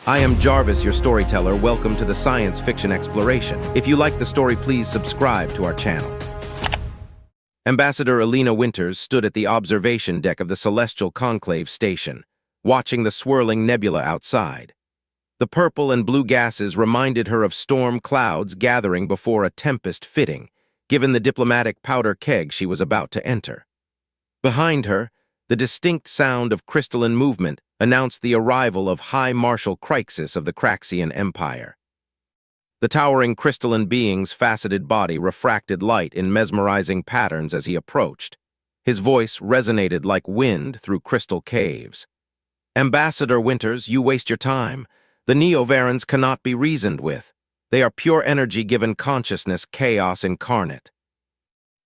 I am Jarvis, your storyteller. Welcome to the Science Fiction Exploration. If you like the story, please subscribe to our channel. Ambassador Alina Winters stood at the observation deck of the Celestial Conclave Station, watching the swirling nebula outside. The purple and blue gases reminded her of storm clouds gathering before a tempest fitting, given the diplomatic powder keg she was about to enter. Behind her, the distinct sound of crystalline movement announced the arrival of High Marshal Crixus of the Craxian Empire. The towering crystalline being's faceted body refracted light in mesmerizing patterns as he approached. His voice resonated like wind through crystal caves. "Ambassador Winters, you waste your time. The Neo-Varans cannot be reasoned with. They are pure energy given consciousness, chaos incarnate."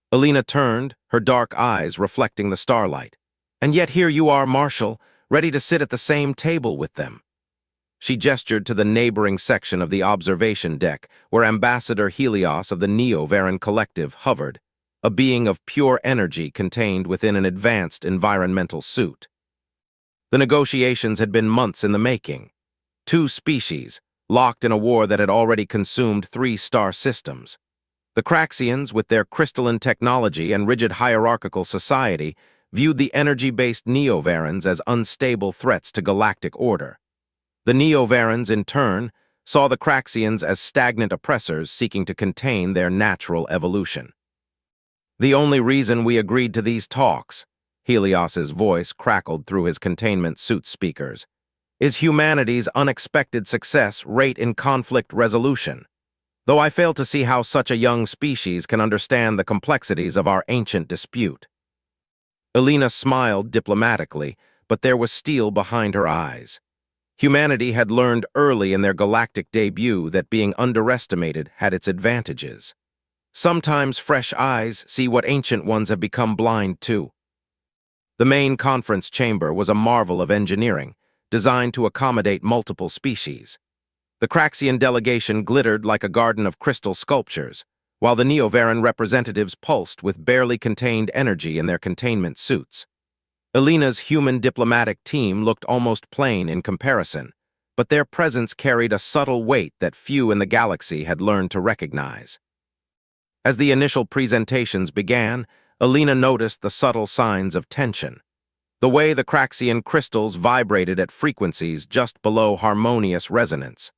Alina turned, her dark eyes reflecting the starlight. "And yet here you are, Marshal, ready to sit at the same table with them." She gestured to the neighboring section of the observation deck, where Ambassador Helios of the Neo-Varan Collective hovered, a being of pure energy contained within an advanced environmental suit. The negotiations had been months in the making. Two species, locked in a war that had already consumed 3 star systems. The Craxians, with their crystalline technology and rigid hierarchical society, viewed the energy-based Neo-Varans as unstable threats to galactic order. The Neo-Varans, in turn, saw the Craxians as stagnant oppressors seeking to contain their natural evolution. "The only reason we agreed to these talks," Helios's voice crackled through his containment suit speakers, "is humanity's unexpected success rate in conflict resolution. Though I fail to see how such a young species can understand the complexities of our ancient dispute." Alina smiled diplomatically, but there was steel behind her eyes. Humanity had learned early in their galactic debut that being underestimated had its advantages. Sometimes fresh eyes see what ancient ones have become blind to. The main conference chamber was a marvel of engineering, designed to accommodate multiple species. The Craxian delegation glittered like a garden of crystal sculptures, while the Neo-Varan representatives pulsed with barely contained energy in their containment suits. Alina's human diplomatic team looked almost plain in comparison, but their presence carried a subtle weight that few in the galaxy had learned to recognize. As the initial presentations began, Alina noticed the subtle signs of tension. The way the Craxian crystals vibrated at frequencies just below harmonious resonance.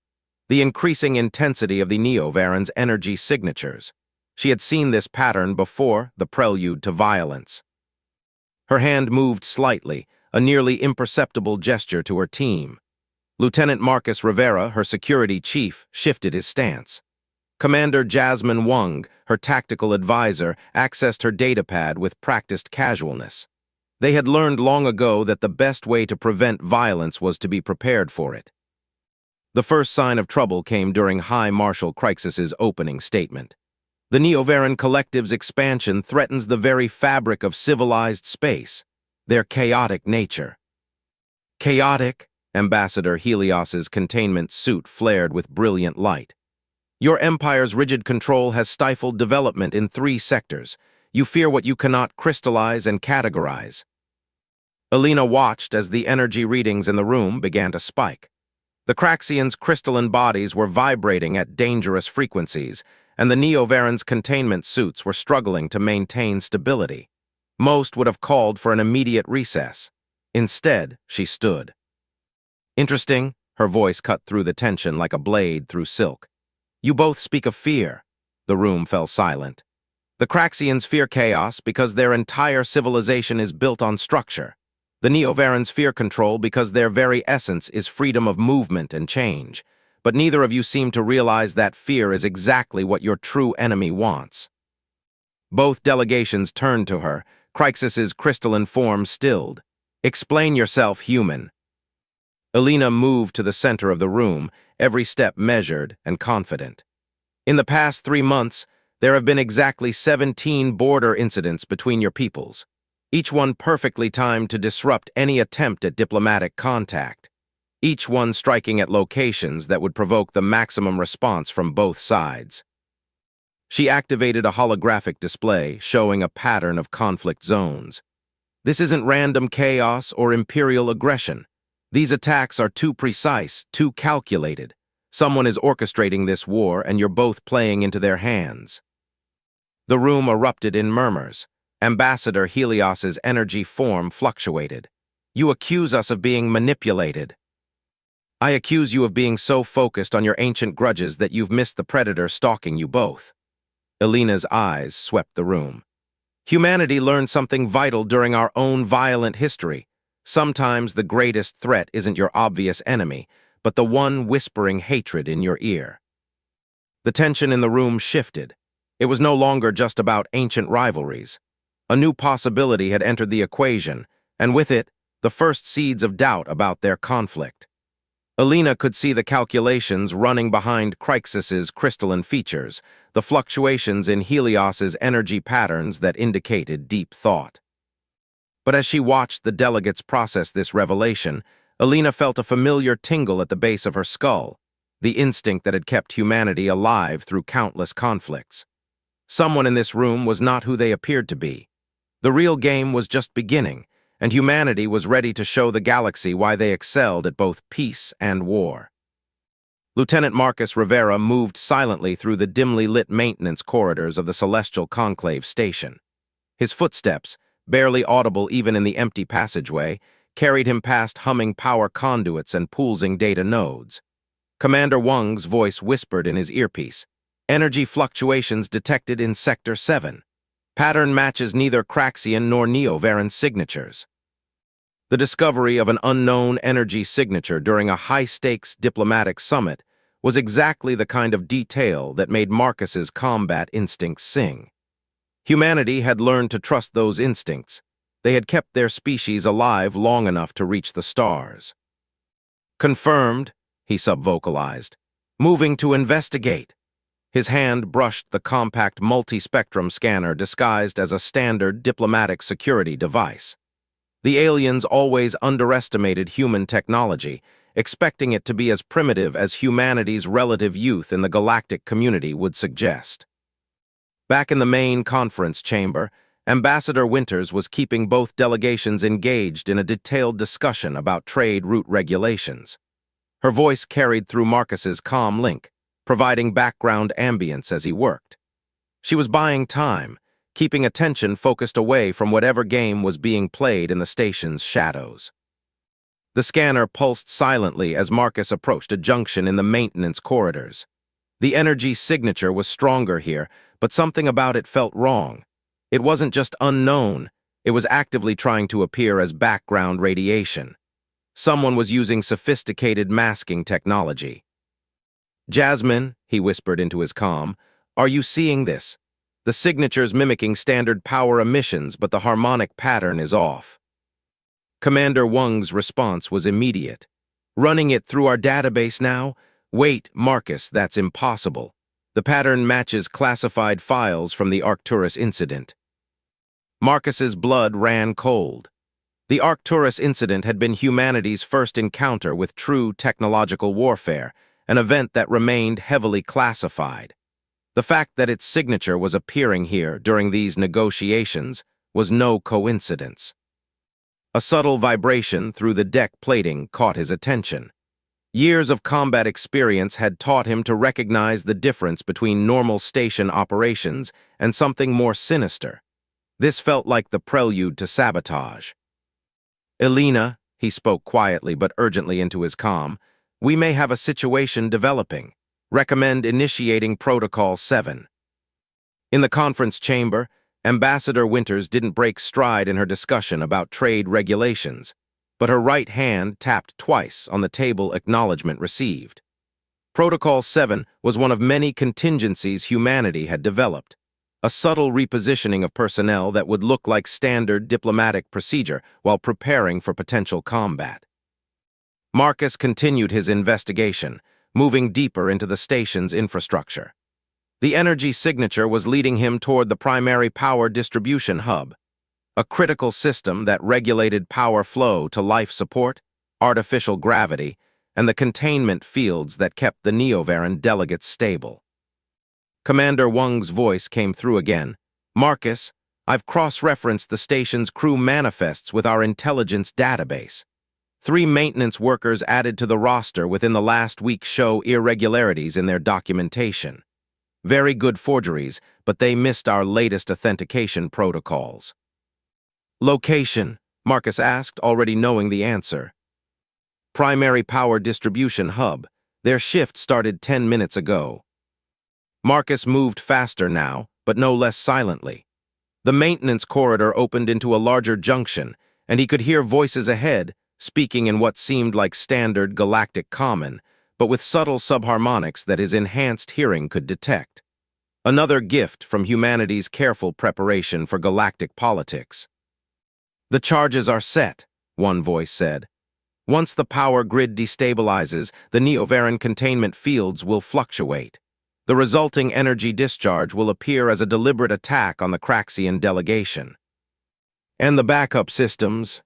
The increasing intensity of the Neo-Varan's energy signatures. She had seen this pattern before, the prelude to violence. Her hand moved slightly, a nearly imperceptible gesture to her team. Lieutenant Marcus Rivera, her security chief, shifted his stance. Commander Jasmine Wang, her tactical advisor, accessed her datapad with practiced casualness. They had learned long ago that the best way to prevent violence was to be prepared for it. The first sign of trouble came during High Marshal Crixus's opening statement. The Neo-Varan Collective's expansion threatens the very fabric of civilized space, their chaotic nature. "Chaotic?" Ambassador Helios's containment suit flared with brilliant light. "Your empire's rigid control has stifled development in 3 sectors. You fear what you cannot crystallize and categorize." Alina watched as the energy readings in the room began to spike. The Craxians' crystalline bodies were vibrating at dangerous frequencies, and the Neo-Varan's containment suits were struggling to maintain stability. Most would have called for an immediate recess. Instead, she stood. "Interesting," her voice cut through the tension like a blade through silk. "You both speak of fear." The room fell silent. "The Craxians fear chaos because their entire civilization is built on structure. The Neo-Varans fear control because their very essence is freedom of movement and change. But neither of you seem to realize that fear is exactly what your true enemy wants." Both delegations turned to her, Crixus's crystalline form stilled. "Explain yourself, human." Alina moved to the center of the room, every step measured and confident. "In the past 3 months, there have been exactly 17 border incidents between your peoples, each one perfectly timed to disrupt any attempt at diplomatic contact. Each one striking at locations that would provoke the maximum response from both sides." She activated a holographic display showing a pattern of conflict zones. "This isn't random chaos or imperial aggression. These attacks are too precise, too calculated. Someone is orchestrating this war, and you're both playing into their hands. The room erupted in murmurs. Ambassador Helios's energy form fluctuated. You accuse us of being manipulated. I accuse you of being so focused on your ancient grudges that you've missed the predator stalking you both. Elena's eyes swept the room. Humanity learned something vital during our own violent history. Sometimes the greatest threat isn't your obvious enemy, but the one whispering hatred in your ear. The tension in the room shifted. It was no longer just about ancient rivalries. A new possibility had entered the equation, and with it, the first seeds of doubt about their conflict. Elena could see the calculations running behind Crixus's crystalline features, the fluctuations in Helios's energy patterns that indicated deep thought. But as she watched the delegates process this revelation, Elena felt a familiar tingle at the base of her skull, the instinct that had kept humanity alive through countless conflicts. Someone in this room was not who they appeared to be. The real game was just beginning, and humanity was ready to show the galaxy why they excelled at both peace and war. Lieutenant Marcus Rivera moved silently through the dimly lit maintenance corridors of the Celestial Conclave station. His footsteps, barely audible even in the empty passageway, carried him past humming power conduits and pulsing data nodes. Commander Wang's voice whispered in his earpiece. Energy fluctuations detected in Sector 7. Pattern matches neither Craxian nor Neovaran signatures. The discovery of an unknown energy signature during a high-stakes diplomatic summit was exactly the kind of detail that made Marcus's combat instincts sing. Humanity had learned to trust those instincts. They had kept their species alive long enough to reach the stars. Confirmed, he subvocalized. Moving to investigate. His hand brushed the compact multi-spectrum scanner disguised as a standard diplomatic security device. The aliens always underestimated human technology, expecting it to be as primitive as humanity's relative youth in the galactic community would suggest. Back in the main conference chamber, Ambassador Winters was keeping both delegations engaged in a detailed discussion about trade route regulations. Her voice carried through Marcus's comm link, providing background ambience as he worked. She was buying time, keeping attention focused away from whatever game was being played in the station's shadows. The scanner pulsed silently as Marcus approached a junction in the maintenance corridors. The energy signature was stronger here, but something about it felt wrong. It wasn't just unknown, it was actively trying to appear as background radiation. Someone was using sophisticated masking technology. Jasmine, he whispered into his comm, are you seeing this? The signature's mimicking standard power emissions, but the harmonic pattern is off. Commander Wang's response was immediate. Running it through our database now? Wait, Marcus, that's impossible. The pattern matches classified files from the Arcturus incident. Marcus's blood ran cold. The Arcturus incident had been humanity's first encounter with true technological warfare, an event that remained heavily classified. The fact that its signature was appearing here during these negotiations was no coincidence. A subtle vibration through the deck plating caught his attention. Years of combat experience had taught him to recognize the difference between normal station operations and something more sinister. This felt like the prelude to sabotage. Elena, he spoke quietly but urgently into his comm, we may have a situation developing. Recommend initiating Protocol 7. In the conference chamber, Ambassador Winters didn't break stride in her discussion about trade regulations, but her right hand tapped twice on the table acknowledgement received. Protocol 7 was one of many contingencies humanity had developed, a subtle repositioning of personnel that would look like standard diplomatic procedure while preparing for potential combat. Marcus continued his investigation, moving deeper into the station's infrastructure. The energy signature was leading him toward the primary power distribution hub, a critical system that regulated power flow to life support, artificial gravity, and the containment fields that kept the Neovaran delegates stable. Commander Wang's voice came through again. Marcus, I've cross-referenced the station's crew manifests with our intelligence database. 3 maintenance workers added to the roster within the last week show irregularities in their documentation. Very good forgeries, but they missed our latest authentication protocols. Location, Marcus asked, already knowing the answer. Primary power distribution hub. Their shift started 10 minutes ago. Marcus moved faster now, but no less silently. The maintenance corridor opened into a larger junction, and he could hear voices ahead, speaking in what seemed like standard galactic common, but with subtle subharmonics that his enhanced hearing could detect. Another gift from humanity's careful preparation for galactic politics. "The charges are set," one voice said. "Once the power grid destabilizes, the Neovaran containment fields will fluctuate. The resulting energy discharge will appear as a deliberate attack on the Craxian delegation. And the backup systems?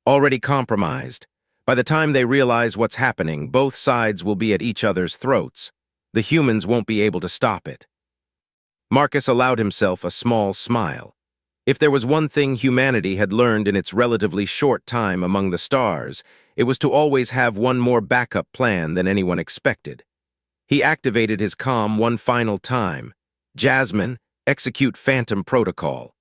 Already compromised. By the time they realize what's happening, both sides will be at each other's throats. The humans won't be able to stop it." Marcus allowed himself a small smile. If there was one thing humanity had learned in its relatively short time among the stars, it was to always have one more backup plan than anyone expected. He activated his comm one final time. "Jasmine, execute Phantom Protocol."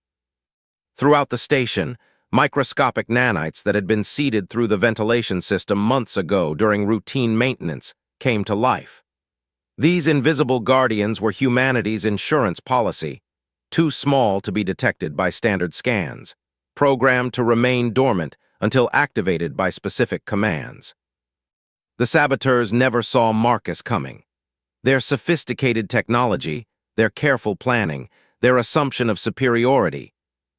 Throughout the station, microscopic nanites that had been seeded through the ventilation system months ago during routine maintenance came to life. These invisible guardians were humanity's insurance policy, too small to be detected by standard scans, programmed to remain dormant until activated by specific commands. The saboteurs never saw Marcus coming. Their sophisticated technology, their careful planning, their assumption of superiority,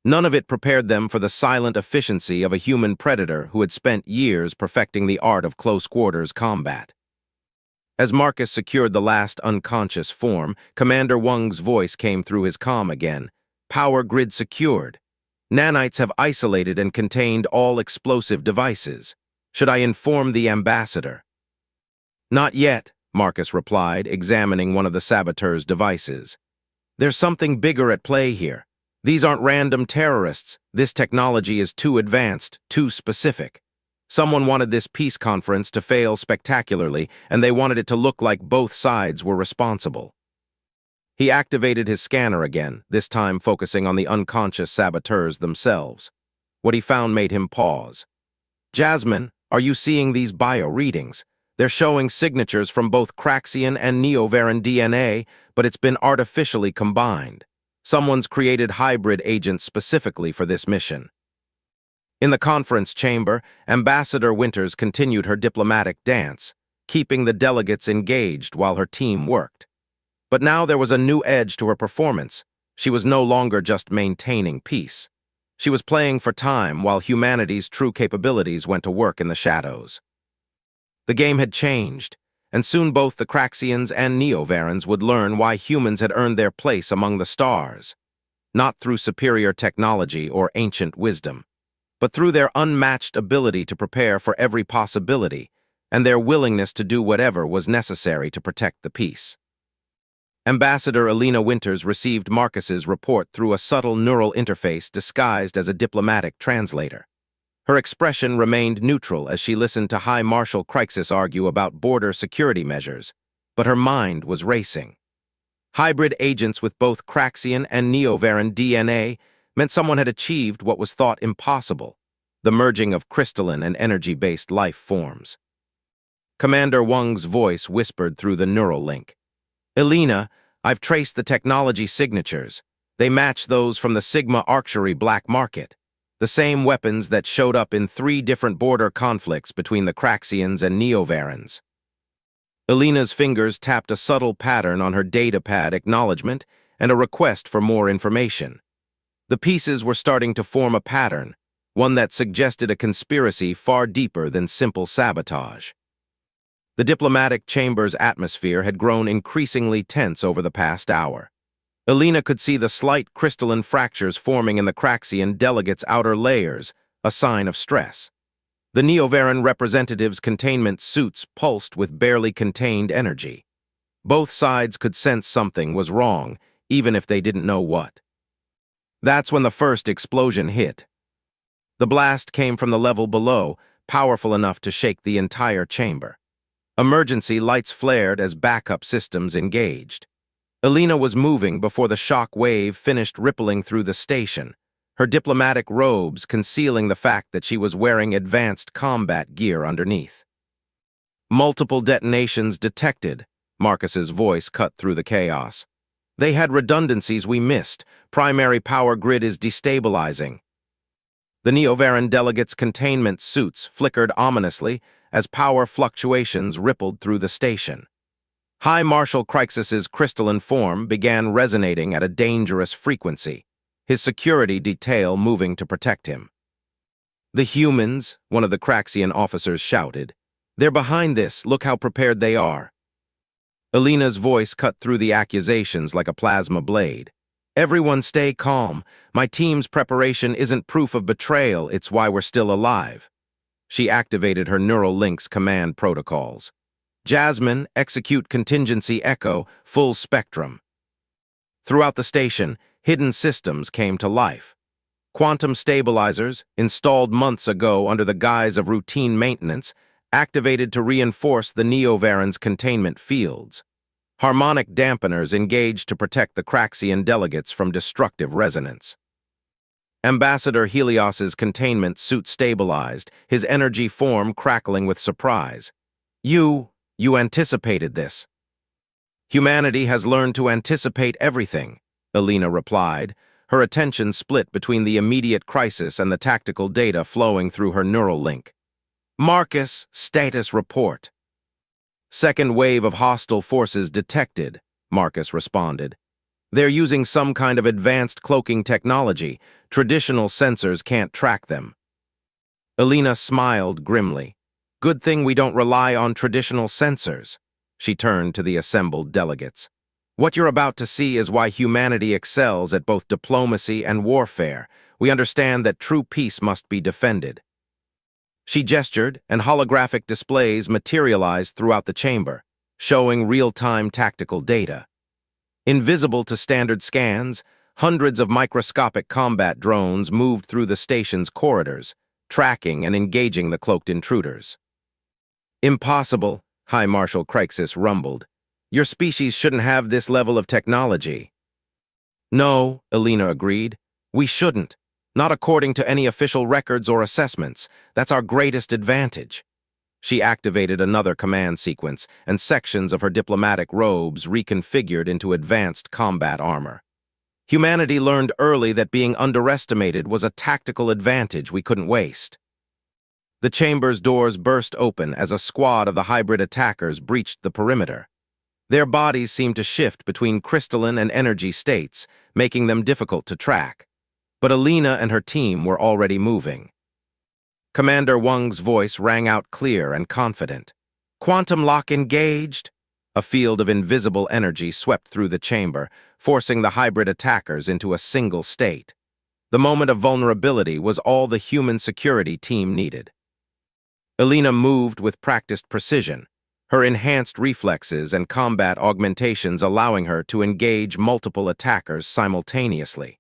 none of it prepared them for the silent efficiency of a human predator who had spent years perfecting the art of close-quarters combat. As Marcus secured the last unconscious form, Commander Wang's voice came through his comm again. "Power grid secured. Nanites have isolated and contained all explosive devices. Should I inform the ambassador?" "Not yet," Marcus replied, examining one of the saboteurs' devices. "There's something bigger at play here. These aren't random terrorists. This technology is too advanced, too specific. Someone wanted this peace conference to fail spectacularly, and they wanted it to look like both sides were responsible." He activated his scanner again, this time focusing on the unconscious saboteurs themselves. What he found made him pause. "Jasmine, are you seeing these bio-readings? They're showing signatures from both Craxian and Neovaran DNA, but it's been artificially combined. Someone's created hybrid agents specifically for this mission." In the conference chamber, Ambassador Winters continued her diplomatic dance, keeping the delegates engaged while her team worked. But now there was a new edge to her performance. She was no longer just maintaining peace. She was playing for time while humanity's true capabilities went to work in the shadows. The game had changed, and soon both the Craxians and Neovarans would learn why humans had earned their place among the stars, not through superior technology or ancient wisdom, but through their unmatched ability to prepare for every possibility and their willingness to do whatever was necessary to protect the peace. Ambassador Elena Winters received Marcus's report through a subtle neural interface disguised as a diplomatic translator. Her expression remained neutral as she listened to High Marshal Crixus argue about border security measures, but her mind was racing. Hybrid agents with both Craxian and Neovaran DNA meant someone had achieved what was thought impossible, the merging of crystalline and energy-based life forms. Commander Wang's voice whispered through the neural link. "Elena, I've traced the technology signatures. They match those from the Sigma Archery black market, the same weapons that showed up in 3 different border conflicts between the Craxians and Neovarans." Elena's fingers tapped a subtle pattern on her datapad acknowledgement and a request for more information. The pieces were starting to form a pattern, one that suggested a conspiracy far deeper than simple sabotage. The diplomatic chamber's atmosphere had grown increasingly tense over the past hour. Elena could see the slight crystalline fractures forming in the Craxian delegates' outer layers, a sign of stress. The Neovaran representatives' containment suits pulsed with barely contained energy. Both sides could sense something was wrong, even if they didn't know what. That's when the first explosion hit. The blast came from the level below, powerful enough to shake the entire chamber. Emergency lights flared as backup systems engaged. Elena was moving before the shock wave finished rippling through the station, her diplomatic robes concealing the fact that she was wearing advanced combat gear underneath. Multiple detonations detected, Marcus's voice cut through the chaos. They had redundancies we missed. Primary power grid is destabilizing. The Neovaran delegates' containment suits flickered ominously as power fluctuations rippled through the station. High Marshal Crixus's crystalline form began resonating at a dangerous frequency, his security detail moving to protect him. "The humans," one of the Craxian officers shouted. "They're behind this, look how prepared they are." Elena's voice cut through the accusations like a plasma blade. "Everyone stay calm. My team's preparation isn't proof of betrayal, it's why we're still alive." She activated her neural links command protocols. "Jasmine, execute contingency echo, full spectrum." Throughout the station, hidden systems came to life. Quantum stabilizers, installed months ago under the guise of routine maintenance, activated to reinforce the Neovaran's containment fields. Harmonic dampeners engaged to protect the Craxian delegates from destructive resonance. Ambassador Helios's containment suit stabilized, his energy form crackling with surprise. You anticipated this." "Humanity has learned to anticipate everything," Elena replied, her attention split between the immediate crisis and the tactical data flowing through her neural link. "Marcus, status report." "Second wave of hostile forces detected," Marcus responded. "They're using some kind of advanced cloaking technology. Traditional sensors can't track them." Elena smiled grimly. "Good thing we don't rely on traditional sensors." She turned to the assembled delegates. "What you're about to see is why humanity excels at both diplomacy and warfare. We understand that true peace must be defended." She gestured, and holographic displays materialized throughout the chamber, showing real-time tactical data. Invisible to standard scans, hundreds of microscopic combat drones moved through the station's corridors, tracking and engaging the cloaked intruders. "Impossible," High Marshal Crixus rumbled. "Your species shouldn't have this level of technology." "No," Elena agreed. "We shouldn't. Not according to any official records or assessments. That's our greatest advantage." She activated another command sequence, and sections of her diplomatic robes reconfigured into advanced combat armor. Humanity learned early that being underestimated was a tactical advantage we couldn't waste. The chamber's doors burst open as a squad of the hybrid attackers breached the perimeter. Their bodies seemed to shift between crystalline and energy states, making them difficult to track. But Elena and her team were already moving. Commander Wang's voice rang out clear and confident. "Quantum lock engaged." A field of invisible energy swept through the chamber, forcing the hybrid attackers into a single state. The moment of vulnerability was all the human security team needed. Elena moved with practiced precision, her enhanced reflexes and combat augmentations allowing her to engage multiple attackers simultaneously.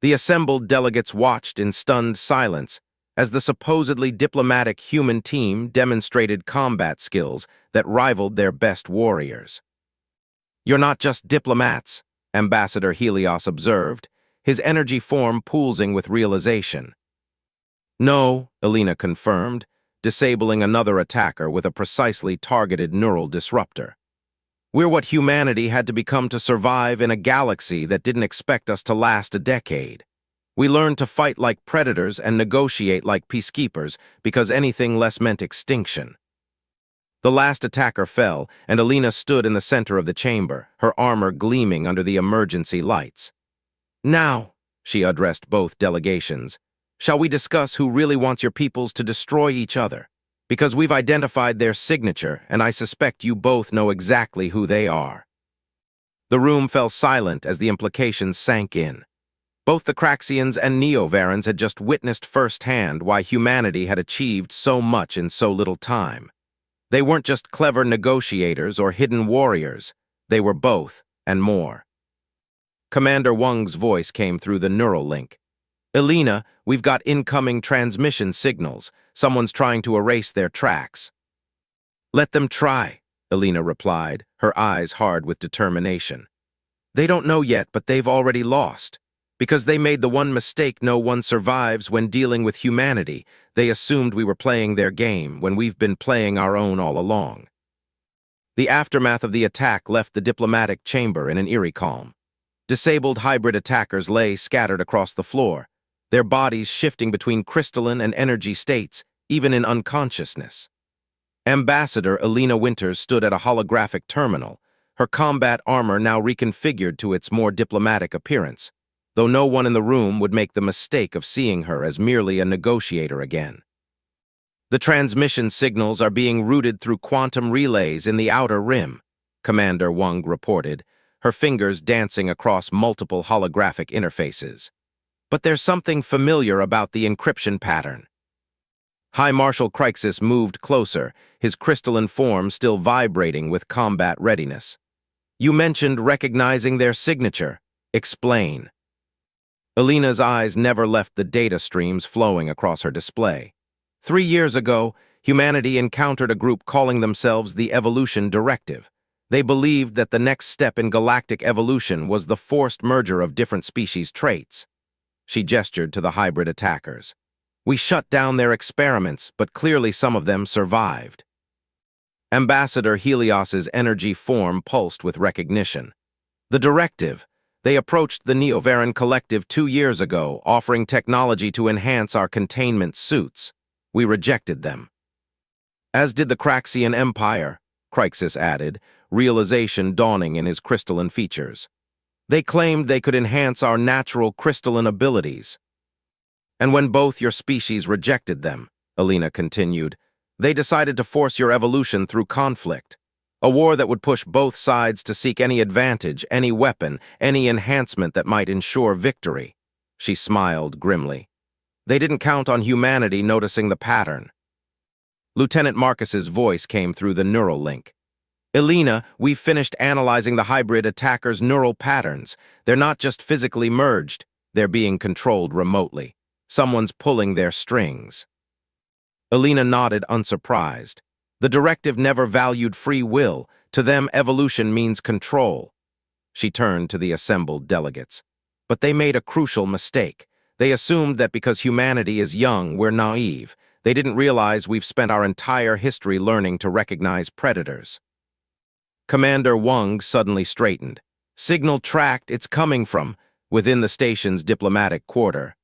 The assembled delegates watched in stunned silence as the supposedly diplomatic human team demonstrated combat skills that rivaled their best warriors. "You're not just diplomats," Ambassador Helios observed, his energy form pulsing with realization. "No," Elena confirmed, disabling another attacker with a precisely targeted neural disruptor. "We're what humanity had to become to survive in a galaxy that didn't expect us to last a decade. We learned to fight like predators and negotiate like peacekeepers because anything less meant extinction." The last attacker fell, and Elena stood in the center of the chamber, her armor gleaming under the emergency lights. "Now," she addressed both delegations, "shall we discuss who really wants your peoples to destroy each other? Because we've identified their signature, and I suspect you both know exactly who they are." The room fell silent as the implications sank in. Both the Craxians and Neovarans had just witnessed firsthand why humanity had achieved so much in so little time. They weren't just clever negotiators or hidden warriors. They were both, and more. Commander Wang's voice came through the neural link. "Elena, we've got incoming transmission signals. Someone's trying to erase their tracks. Let them try, Elena replied, her eyes hard with determination. They don't know yet, but they've already lost. Because they made the one mistake no one survives when dealing with humanity. They assumed we were playing their game when we've been playing our own all along. The aftermath of the attack left the diplomatic chamber in an eerie calm. Disabled hybrid attackers lay scattered across the floor, their bodies shifting between crystalline and energy states, even in unconsciousness. Ambassador Elena Winters stood at a holographic terminal, her combat armor now reconfigured to its more diplomatic appearance, though no one in the room would make the mistake of seeing her as merely a negotiator again. The transmission signals are being routed through quantum relays in the outer rim, Commander Wang reported, her fingers dancing across multiple holographic interfaces. But there's something familiar about the encryption pattern. High Marshal Crixus moved closer, his crystalline form still vibrating with combat readiness. You mentioned recognizing their signature. Explain. Elena's eyes never left the data streams flowing across her display. 3 years ago, humanity encountered a group calling themselves the Evolution Directive. They believed that the next step in galactic evolution was the forced merger of different species traits. She gestured to the hybrid attackers. We shut down their experiments, but clearly some of them survived. Ambassador Helios's energy form pulsed with recognition. The directive. They approached the Neovaran Collective 2 years ago, offering technology to enhance our containment suits. We rejected them. As did the Craxian Empire, Crixus added, realization dawning in his crystalline features. They claimed they could enhance our natural crystalline abilities. And when both your species rejected them, Elena continued, they decided to force your evolution through conflict. A war that would push both sides to seek any advantage, any weapon, any enhancement that might ensure victory. She smiled grimly. They didn't count on humanity noticing the pattern. Lieutenant Marcus's voice came through the neural link. Elena, we've finished analyzing the hybrid attackers' neural patterns. They're not just physically merged, they're being controlled remotely. Someone's pulling their strings. Elena nodded unsurprised. The directive never valued free will. To them, evolution means control. She turned to the assembled delegates. But they made a crucial mistake. They assumed that because humanity is young, we're naive. They didn't realize we've spent our entire history learning to recognize predators. Commander Wang suddenly straightened. Signal tracked, it's coming from within the station's diplomatic quarter.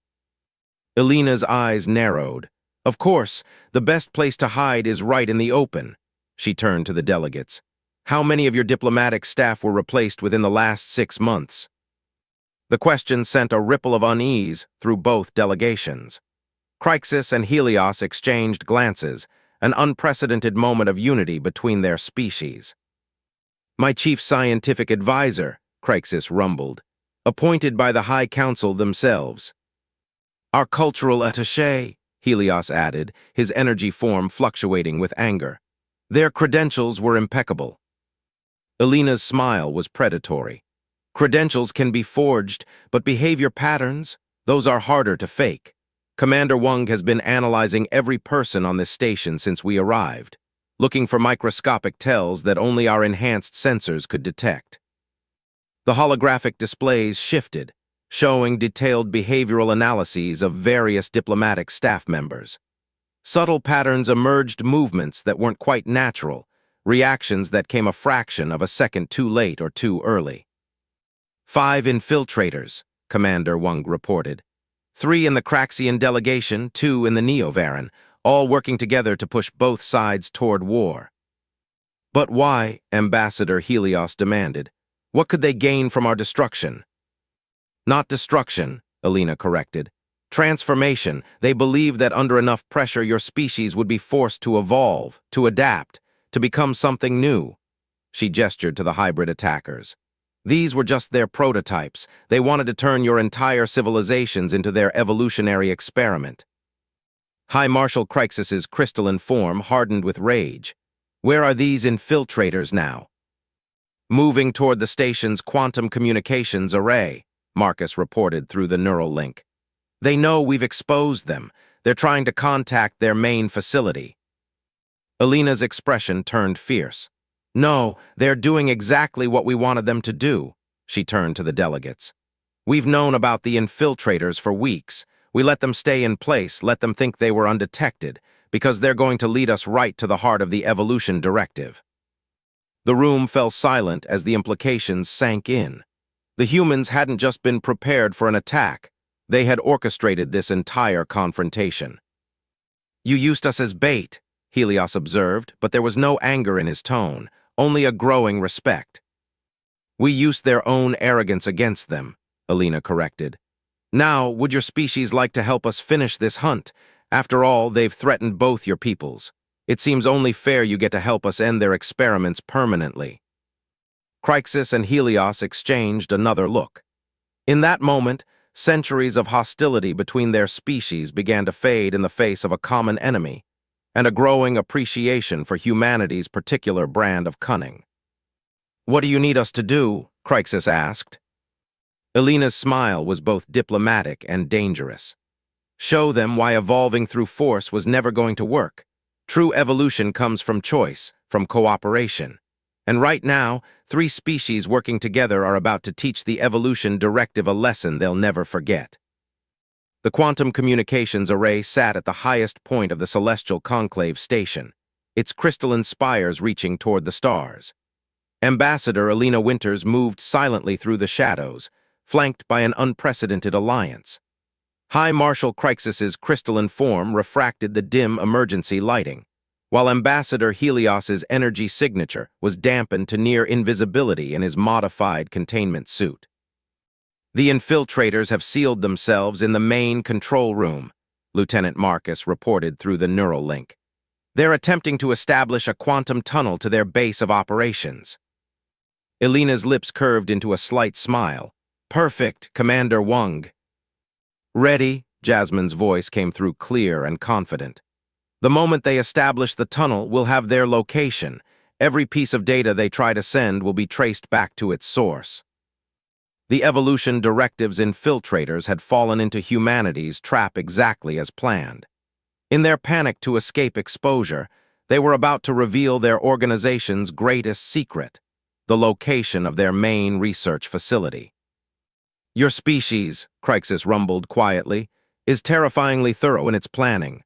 Elena's eyes narrowed. Of course, the best place to hide is right in the open. She turned to the delegates. How many of your diplomatic staff were replaced within the last 6 months? The question sent a ripple of unease through both delegations. Crixus and Helios exchanged glances, an unprecedented moment of unity between their species. My chief scientific advisor, Crixus rumbled, appointed by the High Council themselves. Our cultural attaché, Helios added, his energy form fluctuating with anger. Their credentials were impeccable. Elena's smile was predatory. Credentials can be forged, but behavior patterns, those are harder to fake. Commander Wang has been analyzing every person on this station since we arrived, looking for microscopic tells that only our enhanced sensors could detect. The holographic displays shifted, showing detailed behavioral analyses of various diplomatic staff members. Subtle patterns emerged, movements that weren't quite natural, reactions that came a fraction of a second too late or too early. 5 infiltrators, Commander Wang reported. 3 in the Craxian delegation, 2 in the Neovaran, all working together to push both sides toward war. But why? Ambassador Helios demanded. What could they gain from our destruction? Not destruction, Elena corrected. Transformation. They believe that under enough pressure your species would be forced to evolve, to adapt, to become something new. She gestured to the hybrid attackers. These were just their prototypes. They wanted to turn your entire civilizations into their evolutionary experiment. High Marshal Crixus's crystalline form hardened with rage. Where are these infiltrators now? Moving toward the station's quantum communications array, Marcus reported through the neural link. They know we've exposed them. They're trying to contact their main facility. Alina's expression turned fierce. No, they're doing exactly what we wanted them to do, she turned to the delegates. We've known about the infiltrators for weeks. We let them stay in place, let them think they were undetected, because they're going to lead us right to the heart of the evolution directive. The room fell silent as the implications sank in. The humans hadn't just been prepared for an attack. They had orchestrated this entire confrontation. You used us as bait, Helios observed, but there was no anger in his tone, only a growing respect. We used their own arrogance against them, Alina corrected. Now, would your species like to help us finish this hunt? After all, they've threatened both your peoples. It seems only fair you get to help us end their experiments permanently. Crixus and Helios exchanged another look. In that moment, centuries of hostility between their species began to fade in the face of a common enemy, and a growing appreciation for humanity's particular brand of cunning. What do you need us to do? Crixus asked. Alina's smile was both diplomatic and dangerous. Show them why evolving through force was never going to work. True evolution comes from choice, from cooperation. And right now, 3 species working together are about to teach the evolution directive a lesson they'll never forget. The quantum communications array sat at the highest point of the celestial conclave station, its crystalline spires reaching toward the stars. Ambassador Alina Winters moved silently through the shadows, flanked by an unprecedented alliance. High Marshal Crixus's crystalline form refracted the dim emergency lighting, while Ambassador Helios's energy signature was dampened to near invisibility in his modified containment suit. The infiltrators have sealed themselves in the main control room, Lieutenant Marcus reported through the neural link. They're attempting to establish a quantum tunnel to their base of operations. Alina's lips curved into a slight smile. Perfect, Commander Wang. Ready, Jasmine's voice came through clear and confident. The moment they establish the tunnel, we'll have their location. Every piece of data they try to send will be traced back to its source. The evolution directive's infiltrators had fallen into humanity's trap exactly as planned. In their panic to escape exposure, they were about to reveal their organization's greatest secret, the location of their main research facility. Your species, Crixus rumbled quietly, is terrifyingly thorough in its planning.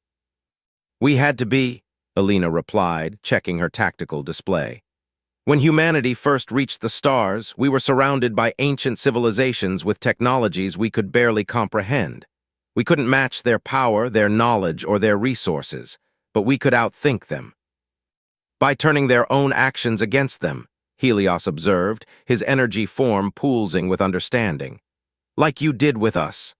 We had to be, Alina replied, checking her tactical display. When humanity first reached the stars, we were surrounded by ancient civilizations with technologies we could barely comprehend. We couldn't match their power, their knowledge, or their resources, but we could outthink them. By turning their own actions against them, Helios observed, his energy form pulsing with understanding. Like you did with us.